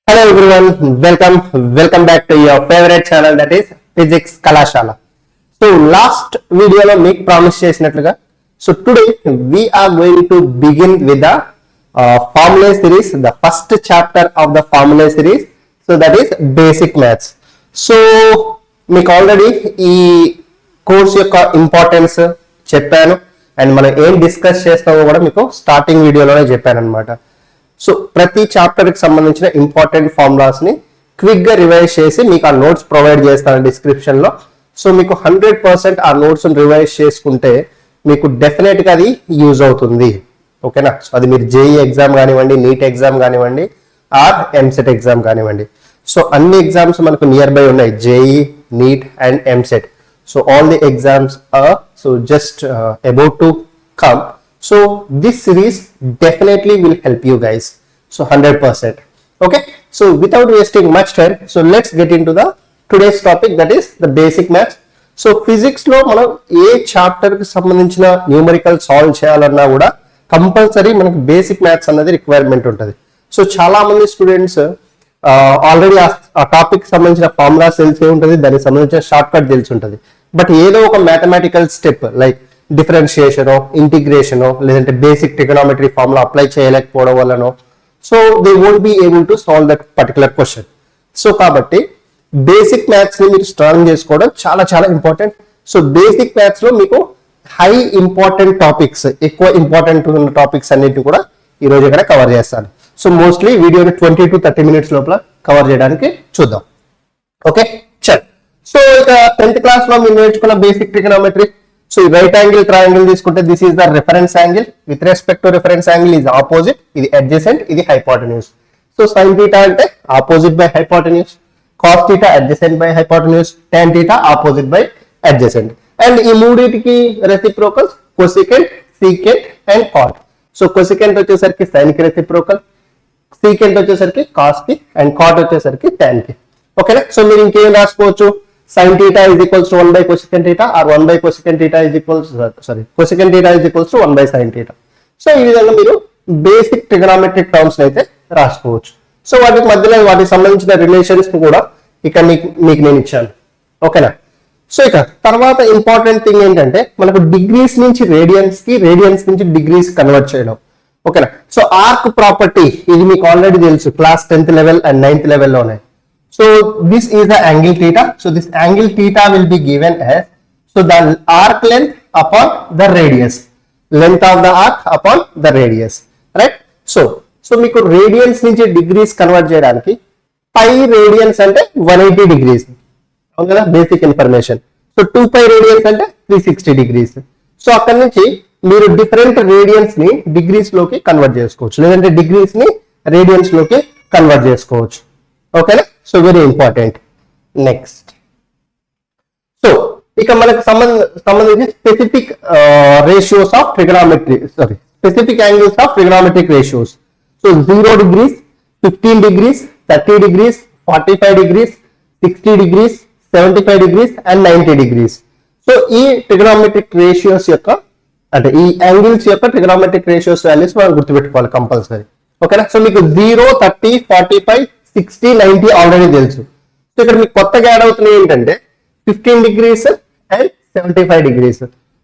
Hello everyone, welcome back to your favorite channel, that is Physics Kalashala. So last video lo meek promise chesinatluga, so today we are going to begin with the formula series, the first chapter of the formula series, so that is basic maths. So meek already ee course yokka importance cheppanu and మనం ఏం discuss చేస్తామో కూడా మీకు starting వీడియోలోనే చెప్పాను అనమాట. So ప్రతి chapter కి సంబంధించిన ఇంపార్టెంట్ ఫార్ములాస్ ని క్విక్ గా రివైజ్ చేసి మీకు ఆ నోట్స్ ప్రొవైడ్ చేస్తాను డిస్క్రిప్షన్ లో. సో మీకు 100% ఆ నోట్స్ రివైజ్ చేసుకుంటే మీకు డెఫినెట్ గా అది యూజ్ అవుతుంది. ఓకేనా? సో అది మీరు జేఈ ఎగ్జామ్ కానివ్వండి, నీట్ ఎగ్జామ్ కానివ్వండి, ఆర్ ఎంసెట్ ఎగ్జామ్ కానివ్వండి. సో అన్ని ఎగ్జామ్స్ మనకు నియర్ బై ఉన్నాయి, JEE, NEET and EAMCET. So all the exams are just about to come. So this series definitely will help you guys. So 100%. Okay. So without wasting much time, so let's get into the today's topic, that is the basic maths. So physics లో మనం ఏ chapter కి సంబంధించిన numerical solve చేయాలన్నా కూడా compulsory మనకు basic maths అన్నది requirement ఉంటుంది. So చాలా మంది స్టూడెంట్స్ ఆల్రెడీ ఆ టాపిక్ సంబంధించిన ఫార్ములాస్ తెలిసి ఉంటుంది, దానికి సంబంధించిన షార్ట్ కట్ తెలిసి ఉంటుంది. బట్ ఏదో ఒక మ్యాథమెటికల్ స్టెప్ లైక్ డిఫరెన్షియేషనో, ఇంటిగ్రేషనో, లేదంటే బేసిక్ ట్రిగోనోమెట్రీ ఫార్ములా అప్లై చేయలేకపోవడం వల్లనో so they won't be able to solve that particular question. So కాబట్టి బేసిక్ మ్యాథ్స్ ని మీరు స్ట్రాంగ్ చేసుకోవడం చాలా చాలా ఇంపార్టెంట్. సో బేసిక్ మ్యాథ్స్ లో మీకు హై ఇంపార్టెంట్ టాపిక్స్, ఎక్కువ ఇంపార్టెంట్ ఉన్న టాపిక్స్ అన్నిటిని కూడా ఈ రోజు ఇక్కడ కవర్ చేస్తాను. సో మోస్ట్లీ వీడియోని 20 to 30 minutes లోపల కవర్ చేయడానికి చూద్దాం. ఓకే చల్. సో ఇక 10th క్లాస్ లో మీరు నేర్చుకున్న బేసిక్ ట్రిగోనోమెట్రీ. సో ఈ రైట్ యాంగిల్ ట్రయాంగిల్ తీసుకుంటే this is the reference angle. With respect to reference angle is opposite, ఇది అడ్జసెంట్, ఇది హైపోటెన్యూస్. సో సైన్ థీటా అంటే opposite by hypotenuse, cos theta adjacent by hypotenuse, tan theta opposite by adjacent. And ఈ మూడింటికి reciprocals cosecant, secant and cot. So cosecant వచ్చేసరికి sine కి reciprocal, secant వచ్చేసరికి cos కి and cot వచ్చేసరికి tan కి. ఓకేనా? సో మీరు ఇంకేం రాసుకోవచ్చు, sin theta is equals to 1 by cosecant theta or 1 by cosecant theta is equals cosecant theta is equals to 1 by sin theta. So ఈ విధంగా మీరు బేసిక్ ట్రిగోనోమెట్రిక్ టర్మ్స్ అయితే రాసుకోవచ్చు. సో వాటికి మధ్యలో వాటికి సంబంధించిన రిలేషన్స్ కూడా ఇక మీకు నేను ఇచ్చాను. ఓకేనా? సో ఇక తర్వాత ఇంపార్టెంట్ థింగ్ ఏంటంటే మనకు డిగ్రీస్ నుంచి రేడియన్స్ కి, రేడియన్స్ నుంచి డిగ్రీస్ కన్వర్ట్ చేయడం. ఓకేనా? సో ఆర్క్ ప్రాపర్టీ ఇది మీకు ఆల్రెడీ తెలుసు, class 10th level and 9th లెవెల్లోనే. So this is the angle theta. So this angle theta will be given as, so the arc length upon the radius, length of the arc upon the radius, right? So మీకు radians నుంచి degrees convert చేయడానికి pi radians అంటే 180 degrees, అవును కదా basic information. So 2 pi radians అంటే 360 degrees. So అక్కడ నుంచి మీరు డిఫరెంట్ రేడియన్స్ ని డిగ్రీస్ లోకి కన్వర్ట్ చేసుకోవచ్చు, లేదంటే డిగ్రీస్ ని రేడియన్స్ లోకి కన్వర్ట్ చేసుకోవచ్చు. ఓకేనా? So very important. Next, so ఇక మనకు సంబంధించి specific ratios of trigonometry, specific angles of trigonometric ratios. So 0 degrees, 15 degrees, 30 degrees, 45 degrees, 60 degrees, 75 degrees and 90 degrees. So ఈ ట్రిగోనోమెట్రిక్ రేషియోస్ యొక్క అంటే ఈ యాంగిల్స్ యొక్క ట్రిగోనోమెట్రిక్ రేషియోస్ వాల్యూస్ మనం గుర్తుపెట్టుకోవాలి కంపల్సరీ. ఓకేనా? సో మీకు 0, 30, 45, 60, 90 ఆల్రెడీ తెలుసు. సో ఇక్కడ మీకు కొత్తగా యాడ్ అవుతున్నాయి ఏంటంటే 15 డిగ్రీస్ అండ్ 75 డిగ్రీస్.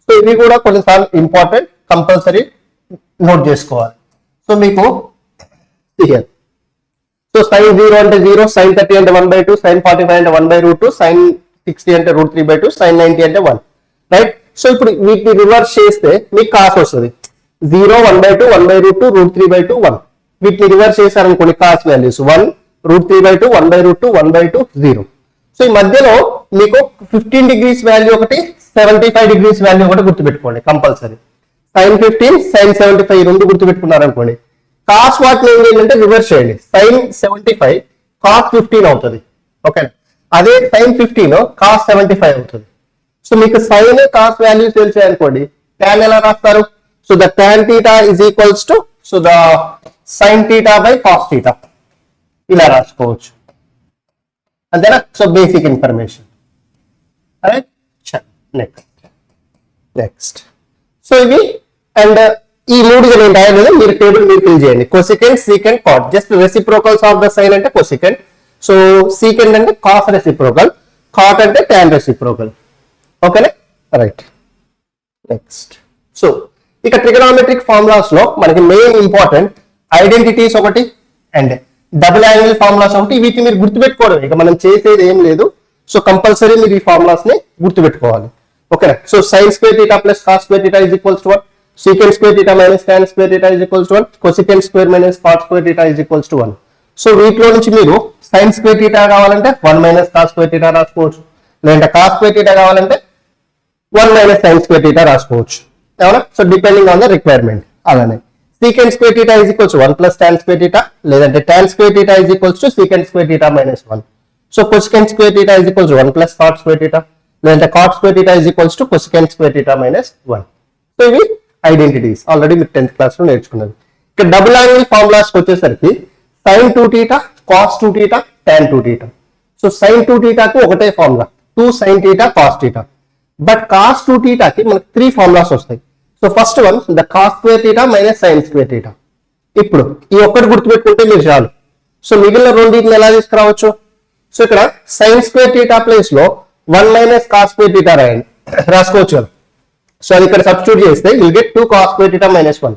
సో ఇవి కూడా కొన్నిసార్లు ఇంపార్టెంట్, కంపల్సరీ నోట్ చేసుకోవాలి. సో మీకు సో sin 0 అంటే 0, sin 30 అంటే 1/2, sin 45 అంటే 1/√2, sin 60 అంటే √3/2, sin 90 అంటే 1, రైట్? సో ఇప్పుడు వీటిని రివర్స్ చేస్తే మీకు కాస్ వస్తుంది. 0, 1/2, 1/√2, √3/2, 1. వీటిని రివర్స్ చేశారనుకోండి కాస్ వాల్యూస్ 1, √3/2, 1/√2, 1/2, 0. సో ఈ మధ్యలో మీకు 15 డిగ్రీస్ వాల్యూ ఒకటి, 75 డిగ్రీస్ వాల్యూ ఒకటి గుర్తుపెట్టుకోండి కంపల్సరీ. sin 15, sin 75 రెండు గుర్తుపెట్టుకున్నారు అనుకోండి, కాస్ వాటిని ఏం చేయాలంటే రివర్స్ చేయండి. sin 75 cos 15 అవుతుంది. ఓకే, అదే sin 15 cos 75 అవుతుంది. సో మీకు sin cos వాల్యూస్ తెలిసాయి అనుకోండి, tan ఎలా రాస్తారు? So the tan theta is equals to so the sin theta by cos theta ఇలా రాసుకోవచ్చు. అంతేనా? So basic information. Next so ఇవి అండ్ ఈ మూడు నేను రాయలేదు, మీరు టేబుల్ మీరు ఫిల్ చేయండి. Cosecant, secant, cot, just reciprocals of the sine అంటే కొసికెంట్. సో సీకెంట్ అంటే కాస్ రెసిప్రోకల్, కాట్ అంటే టాన్ రెసిప్రోకల్. ఓకేనా, రైట్. నెక్స్ట్, సో ఇక ట్రిగనామెట్రిక్ ఫార్ములాస్ లో మనకి మెయిన్ ఇంపార్టెంట్ ఐడెంటిటీస్ ఒకటి అండ్ డబుల్ యాంగిల్ ఫార్ములాస్ ఒకటి. వీటిని మీరు గుర్తుపెట్టుకోవడం, ఇక మనం చేసేది ఏం లేదు. సో కంపల్సరీ మీరు ఈ ఫార్ములాస్ ని గుర్తుపెట్టుకోవాలి. ఓకేనా, so sine square theta plus cos square theta is equals to 1, secant square theta minus tan square theta is equals to 1, cosecant square minus cot square theta is equals to 1. So వీటిలో నుంచి మీరు sin square theta కావాలంటే 1 minus cos square theta రాసుకోవచ్చు, లేదంటే cos square theta కావాలంటే 1 minus sin square theta రాసుకోవచ్చు. అవునా, so depending on the requirement. అలానే secant square theta is equals to 1 plus tan square theta, లేదంటే tan square theta is equals to secant square theta minus 1. So cosecant square theta is equals to 1 plus cot square theta, లేదంటే cot square theta is equals to cosecant square theta minus 1. So ఇవి identities already మీరు 10th class లో నేర్చుకున్నారు. ఇక double angle formulas వచ్చేసరికి sin 2θ, cos 2θ, tan 2θ. So sin 2θ కి ఒకటే formula 2 sin θ cos θ. But cos 2θ కి మనకి 3 ఫార్ములాస్ వస్తాయి. So first one the cos square θ minus sin square θ. ఇప్పుడు ఈ ఒక్కటి గుర్తుపెట్టుకుంటే మీరు చాలు. సో మిగిలిన రెండింటిని ఎలా తీసుకురావచ్చు? సో ఇక్కడ sin స్క్వేర్ θ ప్లేస్ లో 1 మైనస్ cos స్క్వేర్ θ రాయండి, రాసుకోవచ్చు కదా. సో అది ఇక్కడ సబ్స్టిట్యూట్ చేస్తే will get 2 cos square θ minus 1,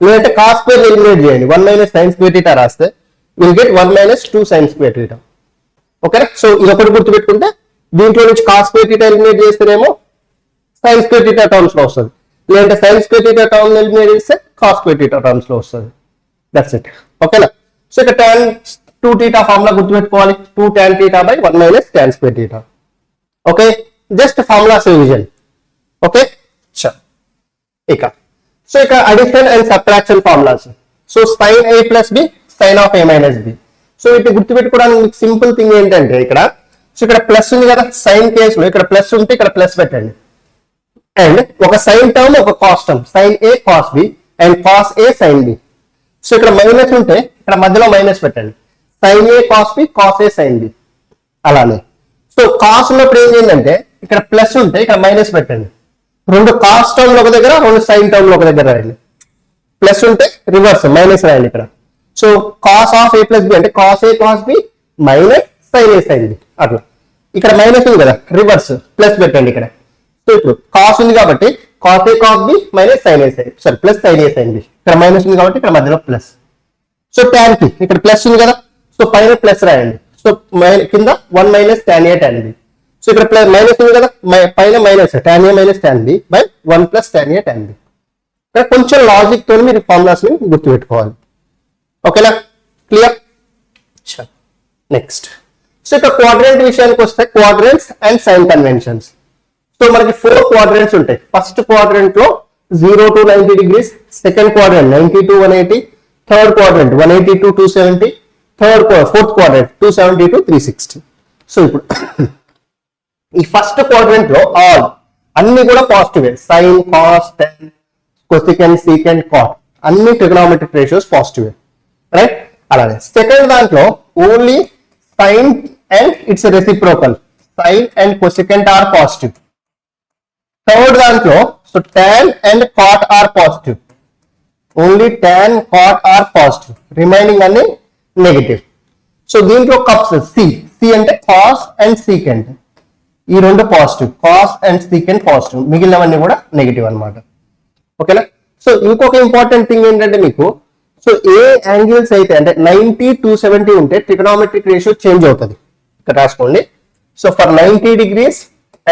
లేదంటే cos స్క్వేర్ ఎలిమినేట్ చేయండి, 1 మైనస్ sin స్క్వేర్ θ రాస్తే will get 1 minus 2 sin square θ. ఓకేనా, సో ఇది ఒకటి గుర్తుపెట్టుకుంటే దీంట్లో నుంచి cos స్క్వేర్ θ ఎలిమినేట్ చేస్తేనేమో sin స్క్వేర్ θ టర్మ్స్ లో వస్తుంది, లేదంటే sin స్క్వేర్ θ టర్మ్ ఎలిమినేట్ చేస్తే cos స్క్వేర్ θ టర్మ్స్ లో వస్తుంది. That's it. ఓకేనా, సో ఇక్కడ tan 2θ ఫార్ములా గుర్తుపెట్టుకోవాలి, 2 tan θ by 1 minus tan square θ. Okay, just formulas revision. Okay, ఇక సో ఇక addition and subtraction formulas. So sin a plus b sin of a minus b. So వీటిని గుర్తుపెట్టుకోవడానికి మీకు simple thing ఏంటంటే ఇక్కడ so ఇక్కడ plus ఉంది కదా, సైన్ కేసులో ఇక్కడ ప్లస్ ఉంటే ఇక్కడ ప్లస్ పెట్టండి, అండ్ ఒక సైన్ టర్మ్ ఒక cos term sin a cos b and cos a sin b. So ఇక్కడ మైనస్ ఉంటే ఇక్కడ మధ్యలో మైనస్ పెట్టండి, sin a cos b cos a sin b. అలానే సో కాస్ ఉన్నప్పుడు ఏం చేయండి, ఇక్కడ ప్లస్ ఉంటే ఇక్కడ మైనస్ పెట్టండి, రెండు కాస్ టర్మ్ లో ఒక దగ్గర, రెండు సైన్ టర్మ్ లో ఒక దగ్గర రాయండి. ప్లస్ ఉంటే రివర్స్ మైనస్ రాయండి ఇక్కడ. So cos of A plus B అంటే కాస్ ఏ కాస్ బి మైనస్ సైన్ ఏ సైన్ బి. అట్లా ఇక్కడ మైనస్ ఉంది కదా, రివర్స్ ప్లస్ పెట్టండి ఇక్కడ. సో ఇప్పుడు కాస్ ఉంది కాబట్టి కాస్ ఏ కాస్ బి మైనస్ సైన్ ఏ సైన్, సారీ ప్లస్ సైన్ ఏ సైన్ బి. ఇక్కడ మైనస్ ఉంది కాబట్టి ఇక్కడ మధ్యలో ప్లస్. సో tan కి ఇక్కడ ప్లస్ ఉంది కదా, సో పైన ప్లస్ రాయండి. సో కింద 1 మైనస్ tan ఏ tan బి. సో ఇక్కడ ప్లస్ మైనస్ ఉంది కదా, పైన minus tan a minus tan b by 1 plus tan a tan b. ఇక్కడ కొంచెం లాజిక్ తో మీరు ఫార్ములాస్ ని గుర్తుపెట్టుకోవాలి. ఓకేనా, క్లియర్? నెక్స్ట్, సో ఇక్కడ క్వాడ్రెంట్ విషయానికి వస్తే quadrants and sign conventions. So మనకి 4 క్వాడ్రెంట్స్ ఉంటాయి. ఫస్ట్ క్వాడ్రెంట్ లో 0 to 90 degrees, second quadrant 90 to 180, third quadrant 180 to 270, fourth quadrant 270 to 360. So ఇప్పుడు ఈ ఫస్ట్ క్వాడ్రెంట్ లో ఆల్ అన్ని కూడా positive, sine cos tan cosecant secant cot అన్ని ట్రిగోనోమెట్రిక్ రేషియోస్ పాజిటివ్, రైట్? అలానే సెకండ్ దాంట్లో only sine and its reciprocal, sine and cosecant are positive. Third దాంట్లో so tan and cot are positive, only tan cot are positive, remaining అన్ని negative. So దీంట్లో cups C అంటే cos and secant, ఈ రెండు positive, cos and secant positive, మిగిలినవన్నీ కూడా negative అన్నమాట. ఓకేనా, సో ఇంకొక ఇంపార్టెంట్ థింగ్ ఏంటంటే మీకు సో ఏ యాంగిల్స్ అయితే అంటే 90 270 ఉంటే ట్రిగోనోమెట్రిక్ రేషియో చేంజ్ అవుతుంది. ఇక్కడ రాసుకోండి. So for 90 degrees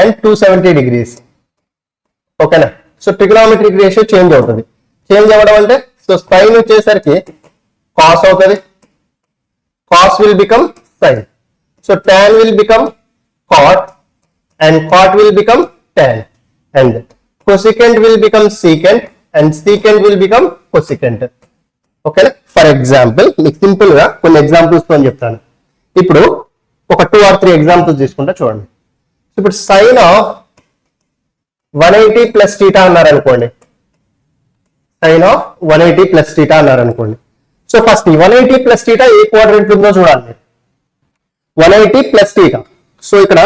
and 270 degrees. ఓకేనా, సో ట్రిగోనోమెట్రిక్ రేషియో చేంజ్ అవుతుంది. చేంజ్ అవ్వడం అంటే సో సైన్ వచ్చేసరికి కాస్ అవుతుంది, cos will become sine, so tan will become cot and cot will become tan, and cosecant will become secant, and secant will become cosecant. Okay, for example మీకు simple గా కొన్ని examples తో చెప్తాను. ఇప్పుడు ఒక 2 or 3 examples తీసుకుంటా చూడండి. ఇప్పుడు sin ఆఫ్ 180 ప్లస్ θ అన్నారు అనుకోండి, sin ఆఫ్ 180 ప్లస్ θ అన్నారు అనుకోండి. సో ఫస్ట్ 180 ప్లస్ θ ఏ క్వాడ్రెంట్ ఉందో చూడాలి. 180 ప్లస్ θ, సో ఇక్కడ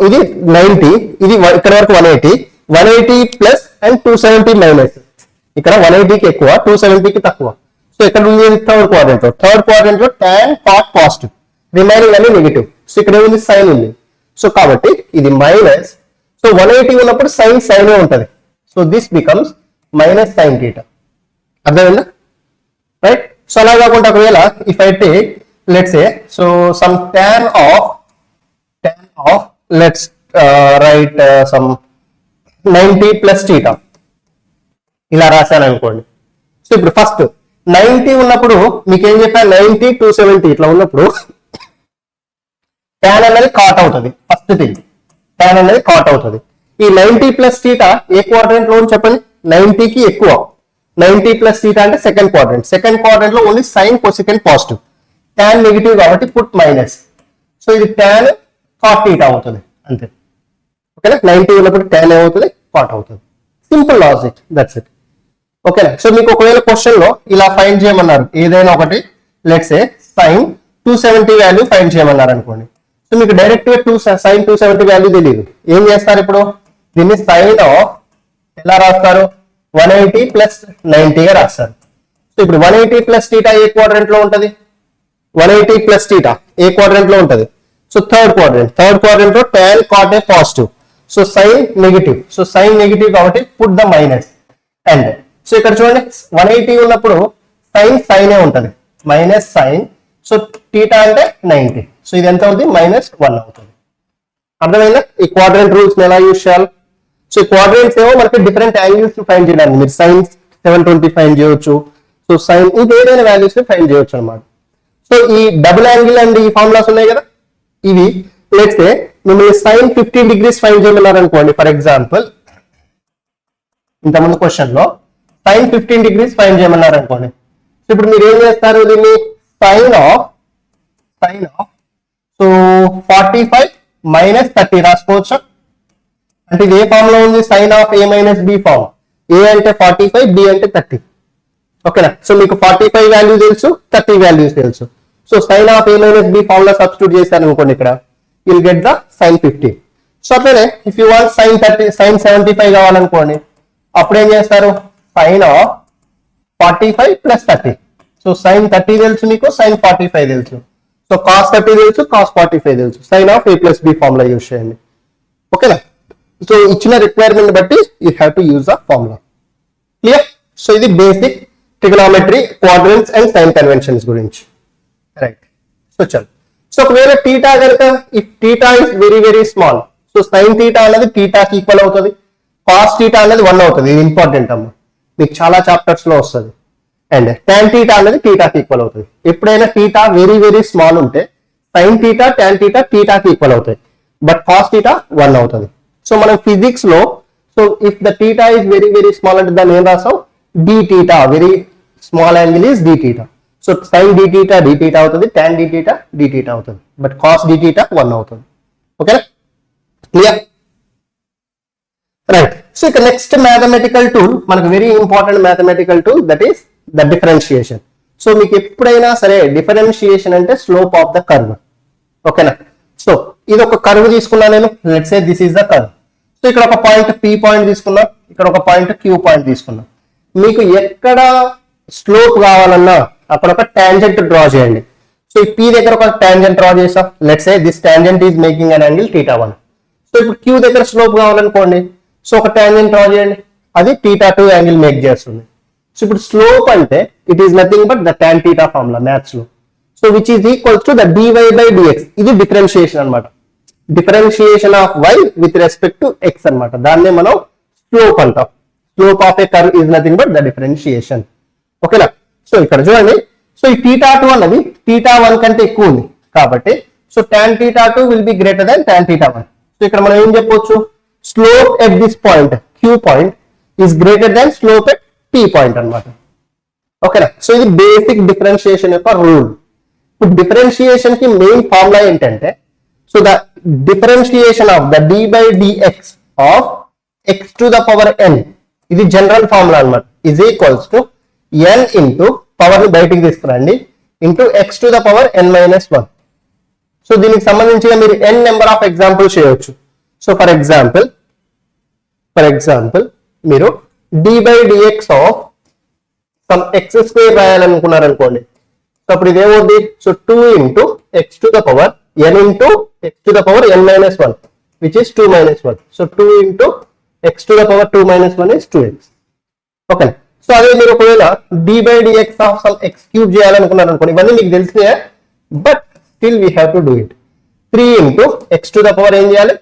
ఇది 90, ఇది ఇక్కడ వరకు 180 ప్లస్ అండ్ 270 మైనస్. ఇక్కడ 180కి ఎక్కువ, 270కి తక్కువ. సో ఇక్కడ ఉంది థర్డ్ క్వాడ్రంట్ లో tan cot పాజిటివ్, రిమైనింగ్ అన్ని నెగిటివ్. సో ఇక్కడ ఏముంది సైన్ ఉంది. సో కాబట్టి ఇది మైనస్. సో 180 ఉన్నప్పుడు సైన్ ఉంటది. So this becomes minus sine theta. అర్థమైందా? రైట్. సో అలా కాకుండా ఒకవేళ if I take let's say so some tan of let's write some 90 plus theta ఇలా రాశాను అనుకోండి. సో ఇప్పుడు ఫస్ట్ 90 ఉన్నప్పుడు మీకు ఏం చెప్పాను, 90 270 ఇట్లా ఉన్నప్పుడు tan అనేది కాట్ అవుతుంది. ఫస్ట్ థింగ్ tan అనేది కాట్ అవుతుంది. ఈ 90 ప్లస్ థీటా ఏ క్వాడ్రంట్ లో చెప్పండి, 90కి ఎక్కువ. 90 ప్లస్ థీటా అంటే సెకండ్ క్వాడ్రంట్ లో only sine cosecant positive, tan negative కాబట్టి పుట్ మైనస్. సో ఇది tan cot థీటా అవుతుంది అంతే. ఓకేనా? 90 ఉన్నప్పుడు tan ఏమవుతుంది, cot అవుతుంది. Simple logic, that's it. ఓకేనా? సో మీకు ఒకవేళ క్వశ్చన్ లో ఇలా ఫైండ్ చేయమన్నారు ఏదైనా ఒకటి, let's say sine 270 value find చేయమన్నారు అనుకోండి. సో మీకు డైరెక్ట్ గా సైన్ 270 వాల్యూ తెలియదు. ఏం చేస్తారు ఇప్పుడు, దీన్ని సైన్ ఆఫ్ ఎలా రాస్తారు, 180 ప్లస్ 90 గా రాస్తారు. సో ఇప్పుడు 180 ప్లస్ థీటా ఏ క్వాడ్రంట్ లో ఉంటది, 180 ప్లస్ థీటా ఏ క్వాడ్రంట్ లో ఉంటది. సో థర్డ్ క్వాడ్రంట్ లో tan cot ఏ positive, so sine negative. So sine negative కాబట్టి put the minus. And so ఇక్కడ చూడండి 180 ఉన్నప్పుడు సైనే ఉంటది, మైనస్ సైన్. సో థీటా అంటే 90. సో ఇది ఎంత అవుతుంది, -1 అవుతుంది. అర్థమైందా? ఈ క్వాడ్రంట్ రూల్స్ ఎలా యూజ్ చేయాలి. సో ఈ క్వాడ్రంట్స్ ఏమో మనకి డిఫరెంట్ యాంగిల్స్ ఫైండ్ చేయడానికి, మీరు సైన్ 720 ఫైండ్ చేయొచ్చు. సో సైన్ ఇది ఏదైనా వాల్యూస్ ఫైండ్ చేయొచ్చు అనమాట. సో ఈ డబుల్ యాంగిల్ అండ్ ఈ ఫార్ములాస్ ఉన్నాయి కదా, ఇవి లెట్స్ సే మిమ్మల్ని సైన్ 15 డిగ్రీస్ ఫైండ్ చేయమన్నారు అనుకోండి. ఫర్ ఎగ్జాంపుల్ ఇంతకుముందు క్వశ్చన్ లో సైన్ 15 డిగ్రీస్ ఫైండ్ చేయమన్నారు అనుకోండి. సో ఇప్పుడు మీరు ఏం చేస్తారు, దీన్ని సైన్ ఆఫ్ సో 45 మైనస్ 30 రాసుకోవచ్చు. అంటే ఇది ఏ ఫామ్ లో ఉంది, sine of a minus b form. a అంటే 45, b అంటే 30. ఓకేనా? సో మీకు 45 వాల్యూ తెలుసు, 30 వాల్యూస్ తెలుసు. So sine of a minus b form లో సబ్స్టిట్యూట్ చేశాను అనుకోండి, ఇక్కడ will get the sine 50. So అట్లనే ఇఫ్ యూ వాంట్ సైన్ 75 కావాలనుకోండి, అప్పుడు ఏం చేస్తారు, sine of 45 plus 30. So sine 30 తెలుసు మీకు, సైన్ 45 తెలుసు. సో కాస్ 30 తెలుసు, కాస్ 45 తెలుసు. Sine of a plus b formula use చేయండి. ఓకేనా? సో ఇచ్చిన రిక్వైర్మెంట్ బట్టి you have to use the formula. Clear? So ఇది basic trigonometry, quadrants and sign conventions గురించి. రైట్. సో చల్. సో ఒకవేళ థీటా కనుక, if theta is very very small, so sine theta అనేది థీటాకి ఈక్వల్ అవుతుంది, కాస్ థీటా అనేది 1 అవుతుంది. ఇది ఇంపార్టెంట్ అమ్మ, మీకు చాలా చాప్టర్స్ లో వస్తుంది. అండ్ tan థీటా అనేది థీటాకి ఈక్వల్ అవుతుంది. ఎప్పుడైనా థీటా వెరీ వెరీ స్మాల్ ఉంటే సైన్ థీటా, tan థీటా థీటాకి ఈక్వల్ అవుతాయి, బట్ కాస్ థీటా 1 అవుతుంది. సో మనం ఫిజిక్స్ లో so if the theta is very very small అంటే దాన్ని ఏం రాసాం, d theta, very small angle is d theta. So sine d theta d theta అవుతుంది, tan d theta d theta అవుతుంది, but cos d theta 1 అవుతుంది. ఓకేనా? Clear? Right. So ఇక next mathematical tool, మనకు very important mathematical tool, that is the differentiation. So మీకు ఎప్పుడైనా సరే differentiation అంటే స్లోప్ ఆఫ్ ద కర్వ్. ఓకేనా? సో ఇది ఒక కర్వ్ తీసుకున్నా నేను, let's say this is the curve. So ఇక్కడ ఒక పాయింట్ P పాయింట్ తీసుకున్నా, ఇక్కడ ఒక పాయింట్ Q పాయింట్ తీసుకున్నా. మీకు ఎక్కడ స్లోప్ కావాలన్నా అక్కడ ఒక టాంజెంట్ డ్రా చేయండి. సో ఈ P దగ్గర ఒక టాంజెంట్ డ్రా చేసాం, let's say this tangent is making an angle θ1. So ఇప్పుడు Q దగ్గర స్లోప్ కావాలనుకోండి, సో ఒక టాంజెంట్ డ్రా చేయండి, అది θ2 యాంగిల్ మేక్ చేస్తుంది. సో ఇప్పుడు స్లోప్ అంటే it is nothing but the tan θ formula maths లో. So which is equals to the dy by dx. ఇది డిఫరెన్షియేషన్ అన్నమాట. Differentiation of y with respect to x అన్నమాట. దాన్నే మనం స్లోప్ అంటాం. Slope of A curve is nothing but the differentiation. ఓకేనా? So ఇక్కడ చూడండి, సో ఈ θ2 అన్నది θ1 కంటే ఎక్కువ ఉంది కాబట్టి so tan θ2 will be greater than tan θ1. So ఇక్కడ మనం ఏం చెప్పొచ్చు, slope at this point Q point is greater than slope at P point అన్నమాట. ఓకేనా? సో ఇది బేసిక్ డిఫరెన్షియేషన్ యొక్క రూల్. ఇప్పుడు డిఫరెన్షియేషన్ కి మెయిన్ ఫార్ములా ఏంటంటే, so the differentiation of the d by dx of x to the power n, ఇది general formula అన్నమాట, is equals to n into power ని బయటికి తీసుకురండి into x to the power n minus 1. So దీనికి సంబంధించి మీరు n number of examples చేయవచ్చు. So for example మీరు dy by dx of some x square రాయాలనుకున్నారనుకోండి, సో అప్పుడు ఇదేమవుద్ది, so 2 into x to the power n into x to the power n minus 1 which is 2 minus 1. So 2 into x to the power 2 minus 1 is 2x. Okay, so అదే మీరు ఒకవేళ dy by dx of some x cube చేయాలనుకున్నారనుకోండి, ఇవన్నీ మీకు తెలిసినాయే, but still we have to do it. 3 into x to the power ఏం చేయాలి,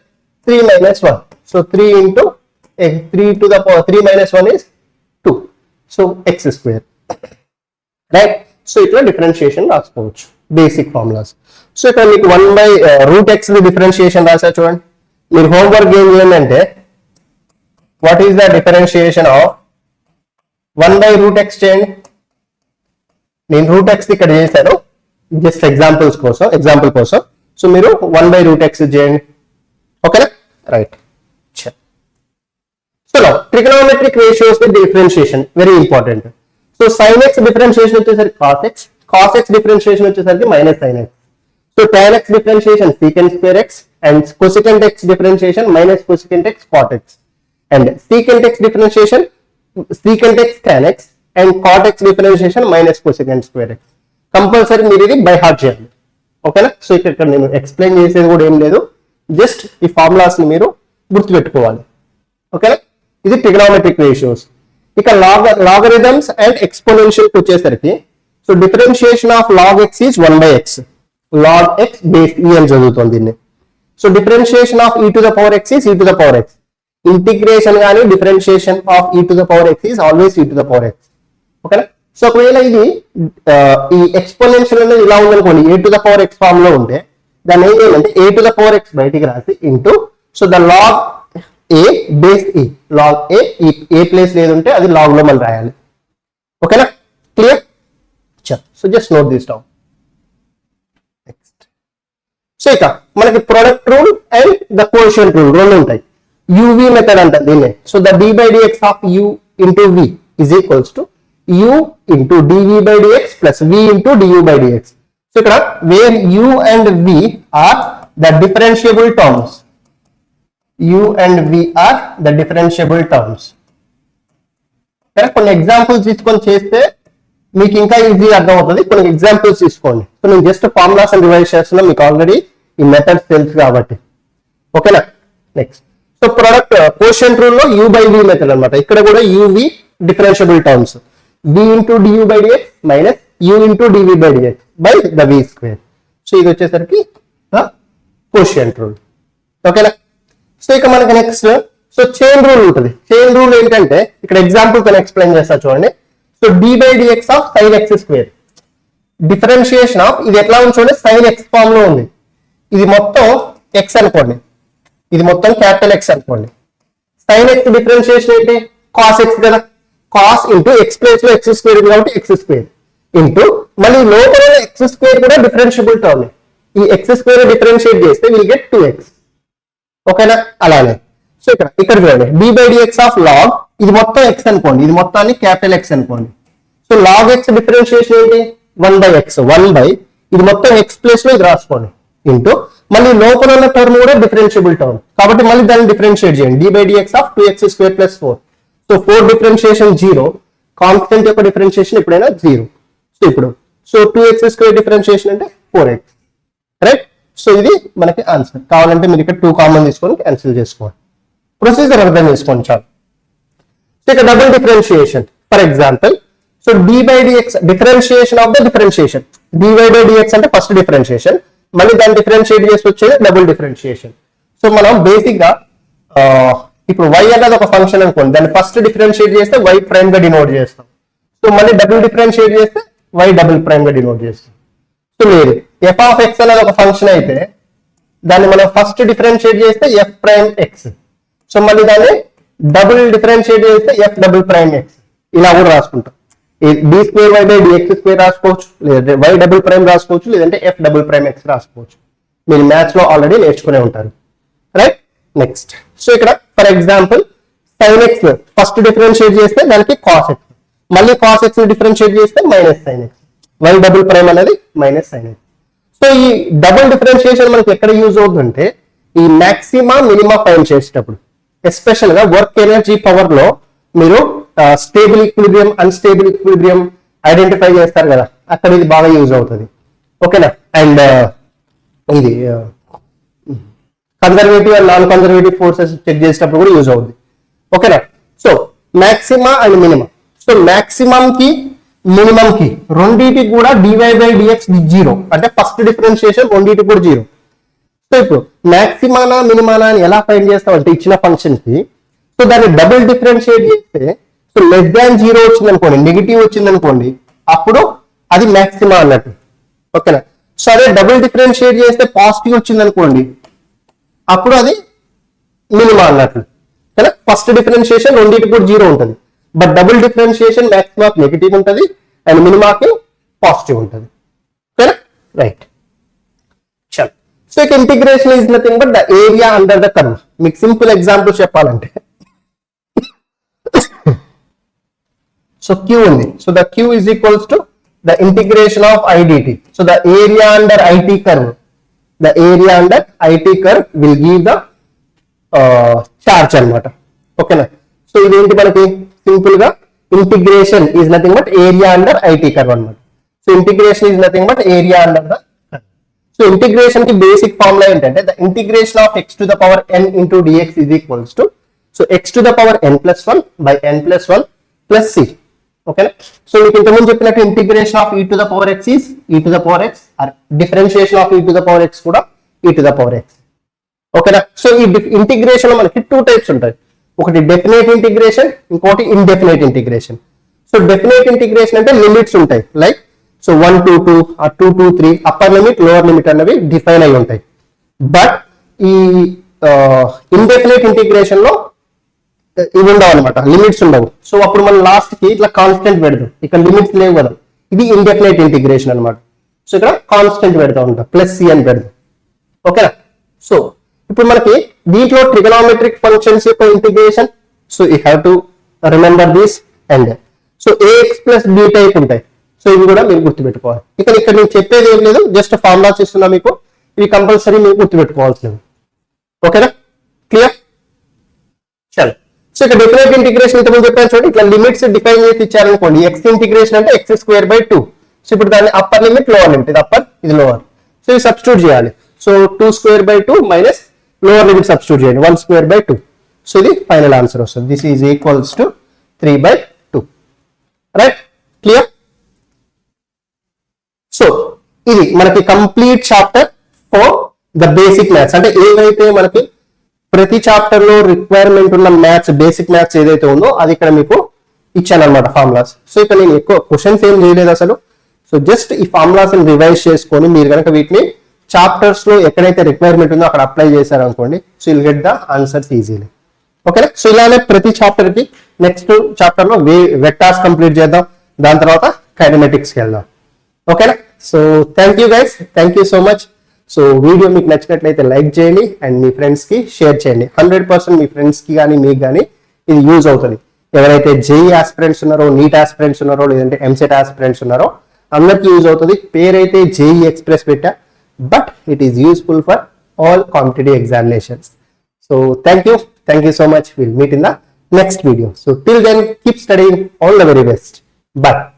3 minus 1. So 3 into 3 to the power 3 minus 1 is 2. So x square, right. So ఇట్లా differentiation రాసుకోవచ్చు, basic formulas. So ఇక్కడ మీకు 1 by root x ని differentiation రాసా చూడండి. మీరు హోంవర్క్ ఏం చేయండి అంటే, what is the differentiation of 1 by root x చేయండి. నేను రూట్ ఎక్స్ ఇక్కడ చేశాను జస్ట్ ఎగ్జాంపుల్ కోసం. సో మీరు 1 by root x చేయండి. ఓకేనా, right. So now trigonometric ratios with differentiation very important. So sin x differentiation వచ్చేసరికి cos x డిఫరెన్షియేషన్ వచ్చేసరికి minus sin x. So tan x differentiation secant square x and cosecant x differentiation minus cosecant x cot x and secant x differentiation secant x tan x and cot x differentiation minus cosecant square x. Compulsory మీరు ఇది by heart చేయాలి. ఓకేనా, so ఇక్కడ నేను explain చేసేది కూడా ఏం లేదు, జస్ట్ ఈ ఫార్ములాస్ ని మీరు గుర్తుపెట్టుకోవాలి. ఓకేనా, ఇది ట్రిగనోమెట్రిక్ రేషియోస్. ఇక లాగరిథమ్స్ అండ్ ఎక్స్పోనెన్షియల్ కి వచ్చేసరికి, so differentiation of log x is 1 by x. log x base e అని చదువుతుంది దీన్ని. So differentiation of e to the power x is e to the power x. Integration కానీ differentiation of e to the power x is always e to the power x. ఓకేనా, సో ఒకవేళ ఇది ఈ exponential అనేది ఇలా ఉందనుకోండి, a to the power x form లో ఉంటే దాన్ని ఏం చేయాలంటే a to the power x బయటికి రాసి into, so the log a base e, log a ఈ ఏ ప్లేస్ లేదుంటే అది log లో మనం రాయాలి. ఓకేనా, clear. So just note this down. Next, so ఇక మనకి product rule and the quotient rule రెండు ఉంటాయి. uv మెథడ్ అంటారు దీన్ని. So the d by dx of u into v is equals to u into dv by dx plus v into du by dx. So ఇక్కడ where u and v are the differentiable terms, u and v are the differentiable terms. కొన్ని examples తీసుకొని చేస్తే మీకు ఇంకా easy అర్థం అవుతుంది. కొన్ని examples తీసుకోండి. సో నేను జస్ట్ ఫార్ములాస్ అని రివైజ్ చేస్తున్నా, మీకు ఆల్రెడీ ఈ మెథడ్స్ తెలుసు కాబట్టి. ఓకేనా, next, so product quotient rule లో u by v మెథడ్ అనమాట. ఇక్కడ కూడా uv differentiable terms, v into du by dx minus u into dv by dx by the v square. So ఇది వచ్చేసరికి కోషియంట్ రూల్. ఓకేనా, సో ఇక మనకి next, so chain rule ఉంటుంది. చైన్ రూల్ ఏంటంటే ఇక్కడ ఎగ్జాంపుల్ తో ఎక్స్ప్లెయిన్ చేస్తా చూడండి. So d by dx of sin x square differentiation of, ఇది ఎట్లా ఉంది చూడండి, sin x ఫామ్ లో ఉంది. ఇది మొత్తం x అనుకోండి, ఇది మొత్తం క్యాపిటల్ X అనుకోండి. sin x డిఫరెన్షియేషన్ ఏంటి, cos x కదా. cos ఇంటూ ఎక్స్ ప్లేస్ లో ఎక్స్ స్క్వేర్ కాబట్టి ఎక్స్ స్క్వేర్ ఇంటూ మళ్ళీ లోపల ఎక్స్ స్క్వేర్ కూడా డిఫరెన్షియబుల్ టర్మ్. ఈ ఎక్స్ స్క్వేర్ డిఫరెన్షియేట్ చేస్తే విల్ గెట్ 2x. ఓకేనా, అలానే. సో ఇక్కడ చూడండి, d by dx of log, ఇది మొత్తం x అనుకోండి, ఇది మొత్తాన్ని క్యాపిటల్ X అనుకోండి. సో log x డిఫరెన్షియేషన్ ఏంటి, 1 by x, 1 by ఇది మొత్తం x ప్లేస్ లో ఇది రాసుకోండి ఇంటూ మళ్ళీ లోపల ఉన్న టర్మ్ కూడా డిఫరెన్షియబుల్ టర్మ్ కాబట్టి మళ్ళీ దాన్ని డిఫరెన్షియేట్ చేయండి. d by dx of 2x square plus 4. So 4 differentiation 0, constant యొక్క డిఫరెన్షియేషన్ ఎప్పుడైనా 0. సో ఇప్పుడు 2x స్క్వేర్ డిఫరెన్షియేషన్ అంటే 4x, రైట్. సో ఇది మనకి ఆన్సర్. కావాలంటే మీరు ఇక్కడ 2 కామన్ తీసుకొని క్యాన్సిల్ చేసుకోండి. ప్రొసీజర్ అర్థం చేసుకోండి చాలు. సో ఇక double differentiation, for example, so d by dx differentiation of the differentiation, dy by dx అంటే ఫస్ట్ డిఫరెన్షియేషన్, మళ్ళీ దాన్ని డిఫరెన్షియేట్ చేసి వచ్చేది డబుల్ డిఫరెన్షియేషన్. సో మనం బేసిక్ గా ఇప్పుడు y అనేది ఒక ఫంక్షన్ అనుకోండి, దాన్ని ఫస్ట్ డిఫరెన్షియేట్ చేస్తే y ప్రైమ్ గా డినోట్ చేస్తాం. సో మళ్ళీ డబుల్ డిఫరెన్షియేట్ చేస్తే y డబుల్ ప్రైమ్ గా డినోట్ చేస్తాం. సో లేదు, f ఆఫ్ x అనేది ఒక ఫంక్షన్ అయితే దాన్ని మనం ఫస్ట్ డిఫరెన్షియేట్ చేస్తే f ప్రైమ్ x. సో మళ్ళీ దాన్ని డబుల్ డిఫరెన్షియేట్ చేస్తే f డబుల్ ప్రైమ్ x. ఇలా కూడా రాసుకుంటాం. d square y by dx square రాసుకోవచ్చు, లేదంటే y డబుల్ ప్రైమ్ రాసుకోవచ్చు, లేదంటే f డబుల్ ప్రైమ్ x రాసుకోవచ్చు. మీరు మ్యాథ్స్ లో ఆల్రెడీ నేర్చుకునే ఉంటారు, రైట్. నెక్స్ట్, సో ఇక్కడ for example sin x first differentiate చేస్తే దానికి cos x, మళ్ళీ cos x ని డిఫరెన్షియేట్ చేస్తే minus sin x, y double prime అనేది మైనస్ sin x. సో ఈ డబుల్ డిఫరెన్షియేషన్ మనకి ఎక్కడ యూజ్ అవుతుందంటే ఈ మాక్సిమా మినిమా ఫైండ్ చేసేటప్పుడు, ఎస్పెషల్ గా వర్క్ ఎనర్జీ పవర్ లో మీరు stable equilibrium unstable equilibrium identify చేస్తారు కదా, అక్కడ ఇది బాగా యూజ్ అవుతుంది. ఓకేనా. అండ్ ఇది conservative and non conservative forces check చేసేటప్పుడు కూడా యూజ్ అవుతుంది. ఓకేనా. So maxima and minimum. So maximum కి మినిమం కి రెండింటికి కూడా dy/dx 0, అంటే ఫస్ట్ డిఫరెన్షియేషన్ రెండింటికి కూడా 0. సో ఇప్పుడు మాక్సిమానా మినిమానా అని ఎలా ఫైండ్ చేస్తాం అంటే ఇచ్చిన ఫంక్షన్ కి, సో దాన్ని డబుల్ డిఫరెన్షియేట్ చేస్తే, సో లెస్ దాన్ 0 వచ్చింది అనుకోండి, నెగిటివ్ వచ్చింది అనుకోండి, అప్పుడు అది మాక్సిమా అన్నట్టు. ఓకేనా. సో అదే డబుల్ డిఫరెన్షియేట్ చేస్తే పాజిటివ్ వచ్చింది అనుకోండి, అప్పుడు అది మినిమా అన్నట్లు. కదా, ఫస్ట్ డిఫరెన్షియేషన్ రెండింటికి కూడా 0 ఉంటుంది, బట్ డబుల్ డిఫరెన్షియేషన్ మాక్సిమాకి నెగిటివ్ ఉంటుంది అండ్ మినిమాకి పాజిటివ్ ఉంటుంది. ఓకేనా, రైట్. చల్. సో ఇక integration is nothing but the area under the curve. మీకు సింపుల్ ఎగ్జాంపుల్ చెప్పాలంటే, సో Q ఉంది. So the Q is equals to the integration of I dt. So the area under IT curve, the area under IT curve will give the charge అన్నమాట. ఓకేనా. So ఇదేంటి మనకి simple గా integration is nothing but area under IT curve అన్నమాట. So integration is nothing but area under the curve. So integration కి basic formula ఏంటంటే the integration of x to the power n into dx is equals to, so x to the power n plus 1 by n plus 1 plus c. ఓకేనా. So మీకు ఇంతకుముందు చెప్పినట్టు integration of e to the power x is e to the power x, or differentiation of e to the power x కూడా e to the power x. ఓకేనా. So ఈ integration లో మనకి 2 types ఉంటాయి. ఒకటి డెఫినెట్ ఇంటిగ్రేషన్, ఇంకోటి indefinite integration. So definite integration అంటే limits ఉంటాయి, like so 1 to 2 or 2 to 3 upper limit lower limit అనేవి డిఫైన్ అయి ఉంటాయి. బట్ ఈ ఇండెఫినెట్ ఇంటిగ్రేషన్ లో ఇవి ఉండవు అనమాట, లిమిట్స్ ఉండవు. సో అప్పుడు మనం లాస్ట్ కి ఇట్లా కాన్స్టెంట్ పెడదాం, ఇక్కడ లిమిట్స్ లేవు కదా, ఇది ఇండెఫినెట్ ఇంటిగ్రేషన్ అనమాట. సో ఇక్కడ కాన్స్టెంట్ పెడతా ఉంటాం, ప్లస్ సి అని పెడదాం. ఓకేనా. సో ఇప్పుడు మనకి దీంట్లో ట్రిగోనోమెట్రిక్ ఫంక్షన్స్ యొక్క integration, so you have to remember this. And so a x plus b type ఉంటాయి. సో ఇవి కూడా మీరు గుర్తుపెట్టుకోవాలి. ఇక్కడ నేను చెప్పేది ఏం లేదు, జస్ట్ ఫార్ములాస్ ఇస్తున్నా మీకు, ఇవి కంపల్సరీ మీరు గుర్తుపెట్టుకోవాల్సినవి. ఓకేనా, క్లియర్. చల్. సో ఇక్కడ డెఫినెట్ ఇంటిగ్రేషన్ ఇంతకుముందు చెప్పాను చూడండి, ఇట్లా లిమిట్స్ డిఫైన్ చేసి ఇచ్చారనుకోండి, ఎక్స్ ఇంటిగ్రేషన్ అంటే x² 2. సో ఇప్పుడు దాన్ని అప్పర్ లిమిట్ లోవర్ లిమిట్, ఇది అప్పర్ ఇది లోవర్. సో ఇది సబ్స్టిట్యూట్ చేయాలి. So 2² 2 minus lower limit substitute చేయండి, 1² 2. సో ఇది ఫైనల్ ఆన్సర్ వస్తుంది. This is equals to 3/2. Right, clear. So ఇది మనకి complete chapter for the basic maths. అంటే ఏవైతే మనకి ప్రతి చాప్టర్ లో రిక్వైర్మెంట్ ఉన్న మ్యాథ్స్, బేసిక్ మ్యాథ్స్ ఏదైతే ఉందో అది ఇక్కడ మీకు ఇచ్చాను అనమాట, ఫార్ములాస్. సో ఇక్కడ నేను ఎక్కువ క్వశ్చన్స్ ఏం చేయలేదు అసలు. సో జస్ట్ ఈ ఫార్ములాస్ రివైజ్ చేసుకొని మీరు కనుక వీటిని చాప్టర్స్ లో ఎక్కడైతే రిక్వైర్మెంట్ ఉందో అక్కడ అప్లై చేశారనుకోండి, so will get the answers easily. ఓకేనా. సో ఇలానే ప్రతి చాప్టర్ కి నెక్స్ట్ చాప్టర్ లో వెక్టార్స్ కంప్లీట్ చేద్దాం, దాని తర్వాత కైనమెటిక్స్కి వెళ్దాం. ఓకేనా. So thank you guys, thank you so much. So video మీకు నచ్చినట్లయితే లైక్ చేయండి అండ్ మీ ఫ్రెండ్స్ కి షేర్ చేయండి. 100% మీ ఫ్రెండ్స్ కి కానీ మీకు కానీ ఇది యూజ్ అవుతుంది. ఎవరైతే జేఈ ఆస్పిరెంట్స్ ఉన్నారో, నీట్ ఆస్పిరెంట్స్ ఉన్నారో, లేదంటే ఎంసెట్ ఆస్పిరెంట్స్ ఉన్నారో అందరికి యూజ్ అవుతుంది. పేరైతే జేఈ ఎక్స్ప్రెస్ పెట్టా, but it is useful for all competitive examinations. So thank you so much. Will meet in the next video. So till then, keep studying. All the very best. Bye.